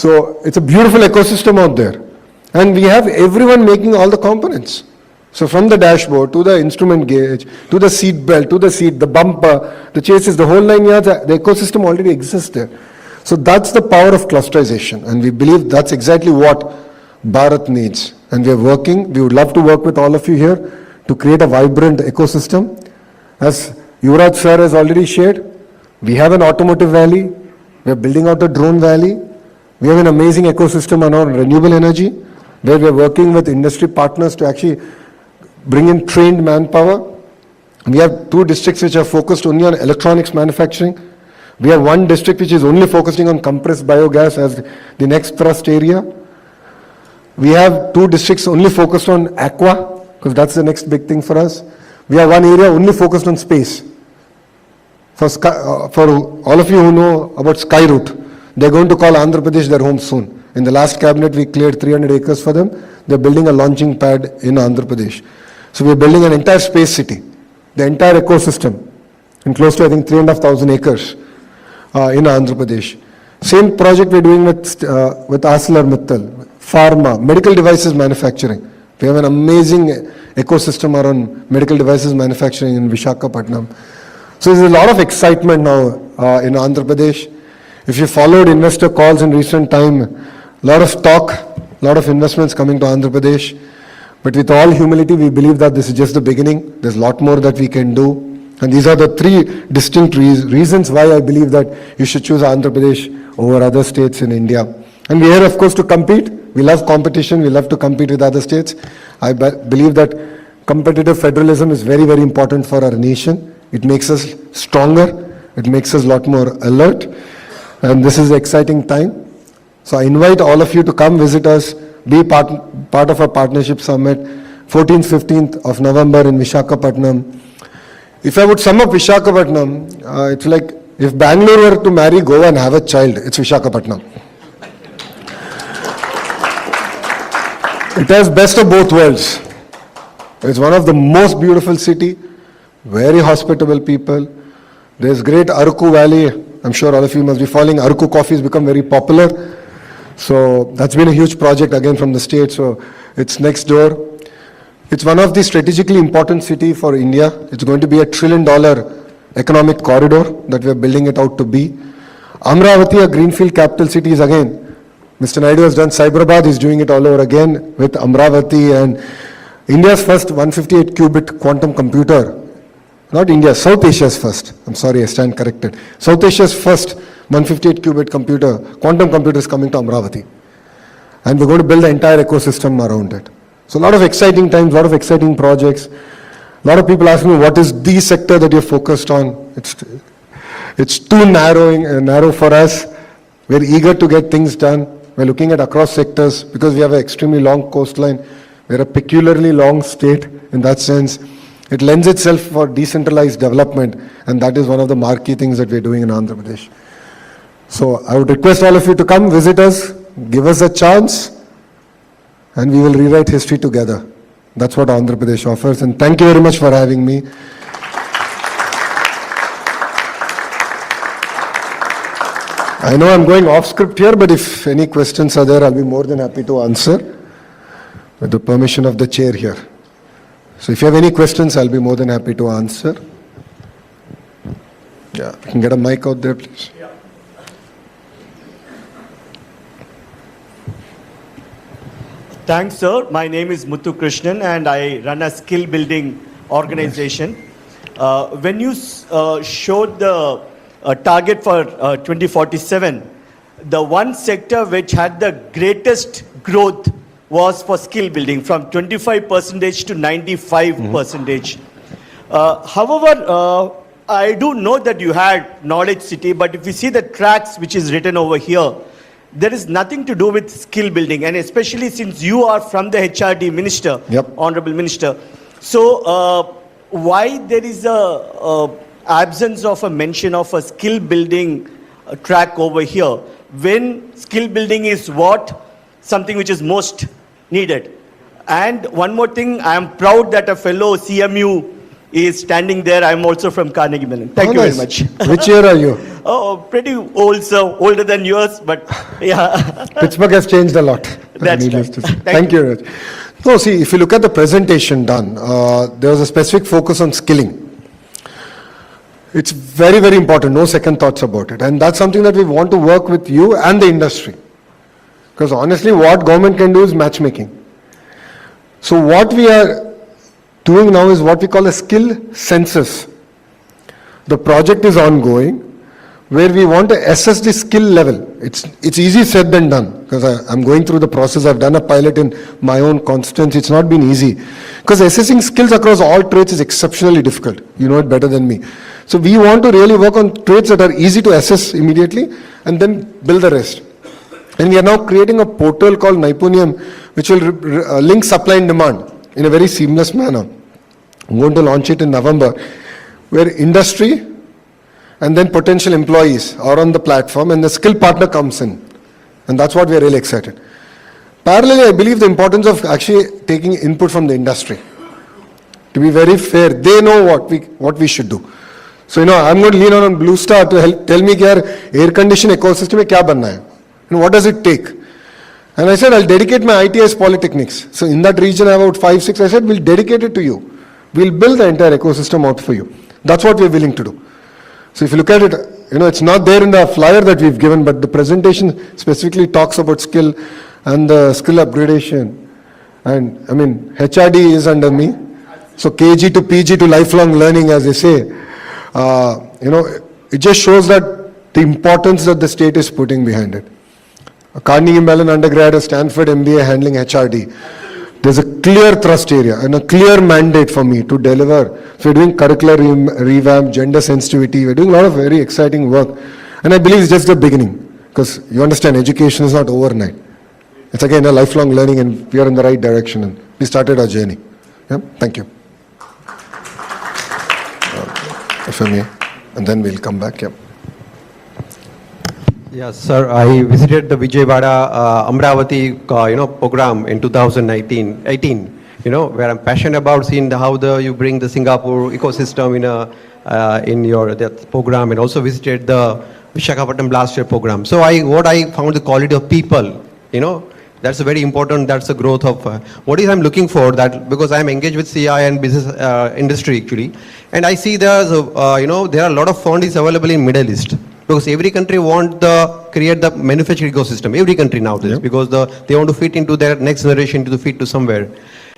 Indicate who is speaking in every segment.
Speaker 1: So it's a beautiful ecosystem out there. And we have everyone making all the components. So from the dashboard, to the instrument gauge, to the seat belt, to the seat, the bumper, the chassis, the whole 9 yards, the ecosystem already exists there. So that's the power of clusterization. And we believe that's exactly what Bharat needs. And we are working, we would love to work with all of you here to create a vibrant ecosystem. As Yuvraj sir has already shared, we have an automotive valley, we are building out a drone valley, we have an amazing ecosystem around renewable energy, where we are working with industry partners to actually bring in trained manpower. We have 2 districts which are focused only on electronics manufacturing. We have 1 district which is only focusing on compressed biogas as the next thrust area. We have 2 districts only focused on aqua, because that's the next big thing for us. We have 1 area only focused on space. For all of you who know about Skyroute, they're going to call Andhra Pradesh their home soon. In the last cabinet, we cleared 300 acres for them. They're building a launching pad in Andhra Pradesh. So we're building an entire space city, the entire ecosystem, in close to, I think, 3,500 acres in Andhra Pradesh. Same project we're doing with ArcelorMittal, Pharma, medical devices manufacturing. We have an amazing ecosystem around medical devices manufacturing in Visakhapatnam. So there's a lot of excitement now in Andhra Pradesh. If you followed investor calls in recent time, a lot of talk, a lot of investments coming to Andhra Pradesh. But with all humility, we believe that this is just the beginning. There's a lot more that we can do. And these are the 3 distinct reasons why I believe that you should choose Andhra Pradesh over other states in India. And we're here, of course, to compete. We love competition. We love to compete with other states. I believe that competitive federalism is very, very important for our nation. It makes us stronger. It makes us a lot more alert. And this is an exciting time. So I invite all of you to come visit us, be part of our partnership summit, 14th, 15th of November in Visakhapatnam. If I would sum up Visakhapatnam, it's like if Bangalore were to marry Goa and have a child, it's Visakhapatnam. It has best of both worlds. It's one of the most beautiful city, very hospitable people. There's great Araku Valley. I'm sure all of you must be following. Araku coffee has become very popular. So that's been a huge project again from the state. So it's next door. It's one of the strategically important city for India. It's going to be $1 trillion economic corridor that we're building it out to be. Amravati, a greenfield capital city, is again. Mr. Naidu has done Cyberabad, he's doing it all over again with Amravati, and India's first 158 qubit quantum computer. Not India, South Asia's first. I'm sorry, I stand corrected. South Asia's first 158 qubit computer, quantum computer is coming to Amravati. And we're going to build the entire ecosystem around it. So a lot of exciting times, a lot of exciting projects. A lot of people ask me, what is the sector that you're focused on? It's too narrow for us. We're eager to get things done. We're looking at across sectors because we have an extremely long coastline. We're a peculiarly long state in that sense. It lends itself for decentralized development, and that is one of the marquee things that we're doing in Andhra Pradesh. So I would request all of you to come visit us, give us a chance, and we will rewrite history together. That's what Andhra Pradesh offers, and thank you very much for having me. I know I'm going off script here, but if any questions are there, I'll be more than happy to answer with the permission of the chair here. So if you have any questions, I'll be more than happy to answer. Yeah, you can get a mic out there, please.
Speaker 2: Yeah. Thanks, sir. My name is Muthu Krishnan, and I run a skill building organization. When you showed the target for 2047, the one sector which had the greatest growth was for skill building, from 25% to 95%. However, I do know that you had Knowledge City, but if you see the tracks which is written over here, there is nothing to do with skill building, and especially since you are from the HRD Minister, Honorable Minister. So why there is a absence of a mention of a skill building track over here, when skill building is something which is most needed? And one more thing, I am proud that a fellow CMU He is standing there. I'm also from Carnegie Mellon. Thank
Speaker 1: Oh,
Speaker 2: you
Speaker 1: nice.
Speaker 2: very much.
Speaker 1: Which year are you?
Speaker 2: Oh, pretty old, sir. Older than yours, but yeah.
Speaker 1: Pittsburgh has changed a lot.
Speaker 2: That's
Speaker 1: needless
Speaker 2: right.
Speaker 1: to say.
Speaker 2: Thank
Speaker 1: Thank you. Raj. No, see, if you look at the presentation done, there was a specific focus on skilling. It's very, very important. No second thoughts about it. And that's something that we want to work with you and the industry. Because honestly, what government can do is matchmaking. So what we are doing now is what we call a skill census. The project is ongoing, where we want to assess the skill level. It's easy said than done, because I'm going through the process. I've done a pilot in my own constituency. It's not been easy, because assessing skills across all trades is exceptionally difficult. You know it better than me. So we want to really work on trades that are easy to assess immediately, and then build the rest. And we are now creating a portal called Naipunyam, which will link supply and demand in a very seamless manner. I'm going to launch it in November, where industry and then potential employees are on the platform and the skill partner comes in. And that's what we are really excited. Parallelly, I believe the importance of actually taking input from the industry. To be very fair, they know what we should do. So, I'm going to lean on Blue Star to help tell me that air condition ecosystem mein kya banna hai? And what does it take? And I said, I'll dedicate my ITS Polytechnics. So in that region, I have about 5, 6, I said, we'll dedicate it to you. We'll build the entire ecosystem out for you. That's what we're willing to do. So if you look at it, it's not there in the flyer that we've given, but the presentation specifically talks about skill and the skill upgradation. And HRD is under me. So KG to PG to lifelong learning, as they say. It just shows that the importance that the state is putting behind it. A Carnegie Mellon undergrad, a Stanford MBA handling HRD. There's a clear thrust area and a clear mandate for me to deliver. So we're doing curricular revamp, gender sensitivity. We're doing a lot of very exciting work. And I believe it's just the beginning. Because you understand, education is not overnight. It's again a lifelong learning, and we are in the right direction. And we started our journey. Yeah? Thank you. If I may. And then we'll come back. Yeah.
Speaker 3: Yes, sir. I visited the Vijayawada Amravati, program in 2018, where I'm passionate about seeing how you bring the Singapore ecosystem in your that program, and also visited the Visakhapatnam last year program. So what I found the quality of people, that's very important. That's the growth of what is I'm looking for. That because I'm engaged with CI and business industry actually, and I see there's there are a lot of funds available in Middle East. Because every country want create the manufacturing ecosystem. Every country nowadays,
Speaker 1: Yep.
Speaker 3: because they want to fit into their next generation to fit to somewhere.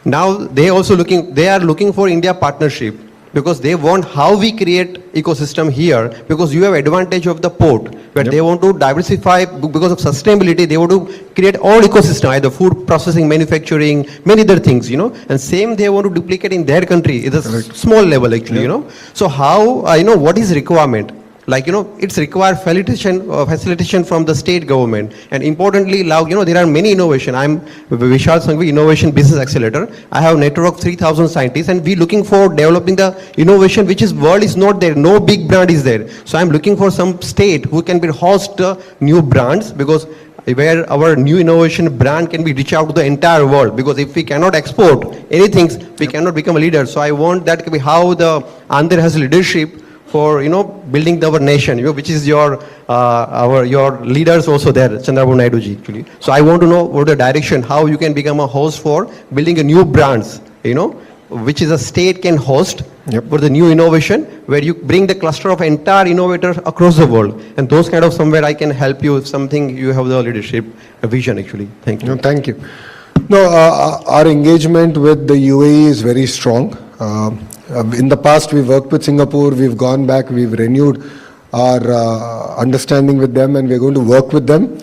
Speaker 3: Now they are looking for India partnership, because they want how we create ecosystem here, because you have advantage of the port, where
Speaker 1: Yep.
Speaker 3: they want to diversify because of sustainability. They want to create all ecosystem, either food processing, manufacturing, many other things, and same they want to duplicate in their country. It's a
Speaker 1: Correct.
Speaker 3: small level actually,
Speaker 1: Yep.
Speaker 3: So how, what is requirement? Like, it's required facilitation from the state government. And importantly, now, there are many innovation. I'm Vishal Sangvi Innovation Business Accelerator. I have a network of 3,000 scientists, and we looking for developing the innovation, which is world is not there. No big brand is there. So I'm looking for some state who can be host new brands, because where our new innovation brand can be reach out to the entire world. Because if we cannot export anything, we cannot become a leader. So I want that to be how the Andhra has leadership for building our nation, which is your leaders also there, Chandrababu Naidu ji actually. So I want to know what the direction, how you can become a host for building a new brands, which is a state can host.
Speaker 1: Yep.
Speaker 3: For the new innovation, where you bring the cluster of entire innovators across the world, and those kind of somewhere I can help you if something you have the leadership vision actually. Thank you.
Speaker 1: No, thank you. No, our engagement with the UAE is very strong. In the past, we've worked with Singapore, we've gone back, we've renewed our understanding with them, and we're going to work with them.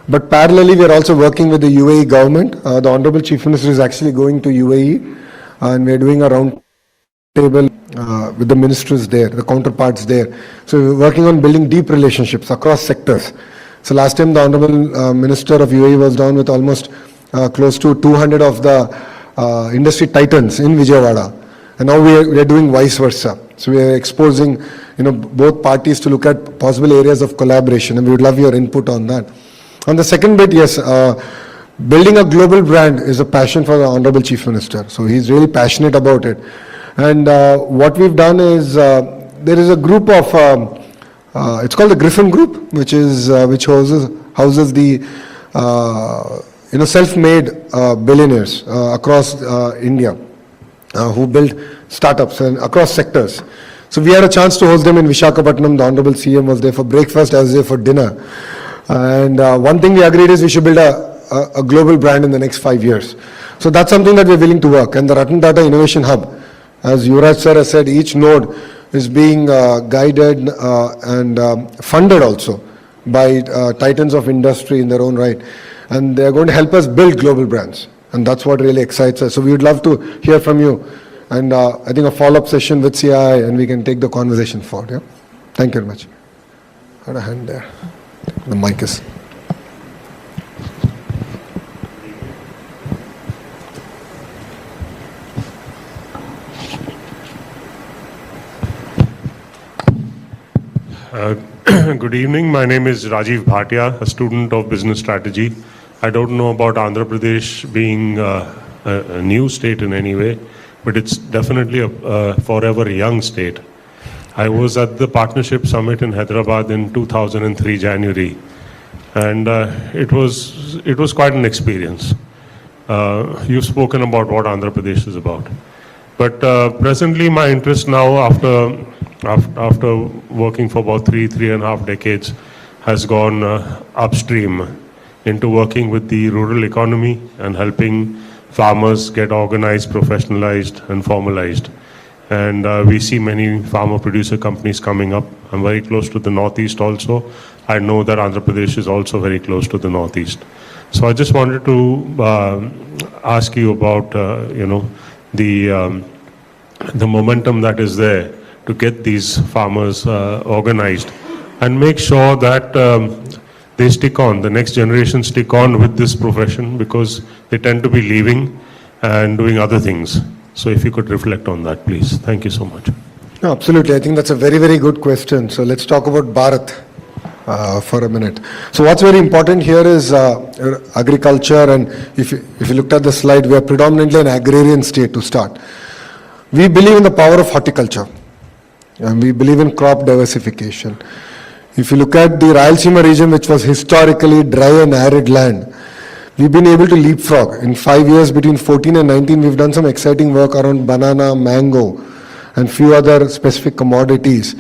Speaker 1: But parallelly, we're also working with the UAE government. The Honorable Chief Minister is actually going to UAE, and we're doing a round table with the ministers there, the counterparts there. So we're working on building deep relationships across sectors. So last time, the Honorable Minister of UAE was down with almost close to 200 of the industry titans in Vijayawada. And now we are doing vice versa. So we are exposing, both parties to look at possible areas of collaboration, and we would love your input on that. On the second bit, yes, building a global brand is a passion for the Honorable Chief Minister. So he's really passionate about it. And what we've done is, there is a group of, it's called the Griffin Group, which houses the self-made billionaires across India who build startups and across sectors. So we had a chance to host them in Visakhapatnam. The Honorable CM was there for breakfast, I was there for dinner. And one thing we agreed is we should build a global brand in the next 5 years. So that's something that we're willing to work. And the Ratan Tata Innovation Hub, as Yuvraj sir has said, each node is being guided and funded also by titans of industry in their own right. And they're going to help us build global brands. And that's what really excites us. So we would love to hear from you. And I think a follow-up session with CI, and we can take the conversation forward. Yeah? Thank you very much. I had a hand there. The mic is.
Speaker 4: Good evening. My name is Rajiv Bhatia, a student of business strategy. I don't know about Andhra Pradesh being a new state in any way, but it's definitely a forever young state. I was at the Partnership Summit in Hyderabad in 2003 January, and it was quite an experience. You've spoken about what Andhra Pradesh is about. But presently my interest now after working for about three and a half decades has gone upstream into working with the rural economy and helping farmers get organized, professionalized and formalized. And we see many farmer producer companies coming up. I'm very close to the Northeast also. I know that Andhra Pradesh is also very close to the Northeast. So I just wanted to ask you about, the momentum that is there to get these farmers organized and make sure that they stick on, the next generation stick on with this profession, because they tend to be leaving and doing other things. So if you could reflect on that, please. Thank you so much.
Speaker 1: No, absolutely. I think that's a very, very good question. So let's talk about Bharat for a minute. So what's very important here is agriculture, and if you looked at the slide, we are predominantly an agrarian state to start. We believe in the power of horticulture, and we believe in crop diversification. If you look at the Rayalaseema region, which was historically dry and arid land, we've been able to leapfrog. In 5 years, between 14 and 19, we've done some exciting work around banana, mango, and few other specific commodities,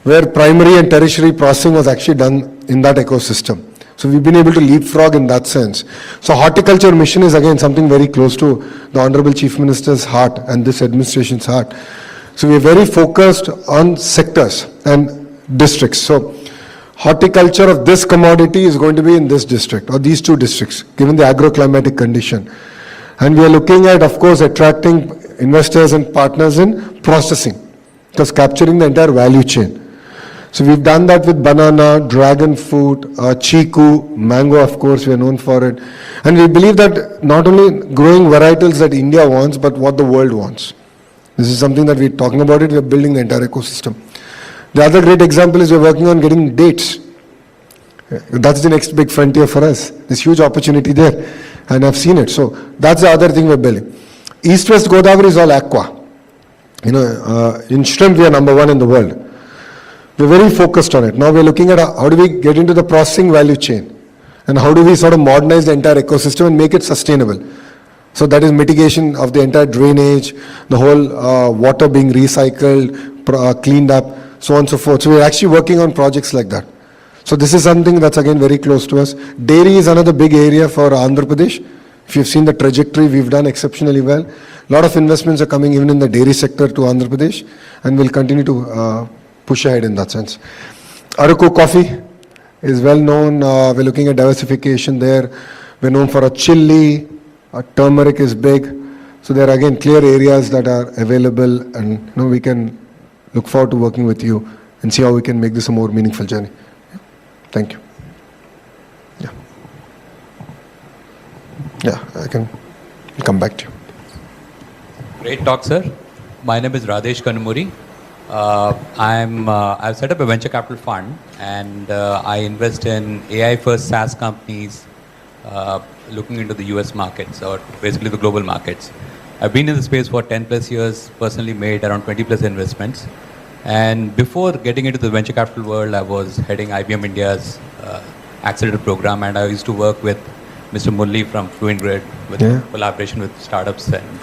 Speaker 1: where primary and tertiary processing was actually done in that ecosystem. So we've been able to leapfrog in that sense. So horticulture mission is again something very close to the Honorable Chief Minister's heart and this administration's heart. So we are very focused on sectors and districts. So horticulture of this commodity is going to be in this district or these two districts, given the agroclimatic condition. And we are looking at, of course, attracting investors and partners in processing, because capturing the entire value chain. So we've done that with banana, dragon fruit, chiku, mango, of course, we are known for it. And we believe that not only growing varietals that India wants, but what the world wants. This is something that we're talking about it, we're building the entire ecosystem. The other great example is we're working on getting dates. That's the next big frontier for us. There's huge opportunity there, and I've seen it. So that's the other thing we're building. East-West Godavari is all aqua. In shrimp we are #1 in the world. We're very focused on it. Now we're looking at how do we get into the processing value chain, and how do we sort of modernize the entire ecosystem and make it sustainable. So that is mitigation of the entire drainage, the whole water being recycled, cleaned up, so on and so forth. So we're actually working on projects like that. So this is something that's again very close to us. Dairy is another big area for Andhra Pradesh. If you've seen the trajectory, we've done exceptionally well. A lot of investments are coming even in the dairy sector to Andhra Pradesh, and we'll continue to push ahead in that sense. Araku coffee is well known. We're looking at diversification there. We're known for a chili. Turmeric is big. So there are again clear areas that are available, and we can look forward to working with you and see how we can make this a more meaningful journey. Thank you. Yeah, I can come back to you.
Speaker 5: Great talk, sir. My name is Radesh Kanumuri. I've set up a venture capital fund, and I invest in AI first SaaS companies looking into the US markets, or basically the global markets. I've been in the space for 10 plus years, personally made around 20 plus investments. And before getting into the venture capital world, I was heading IBM India's accelerator program, and I used to work with Mr. Mulli from Fluent Grid with collaboration with startups and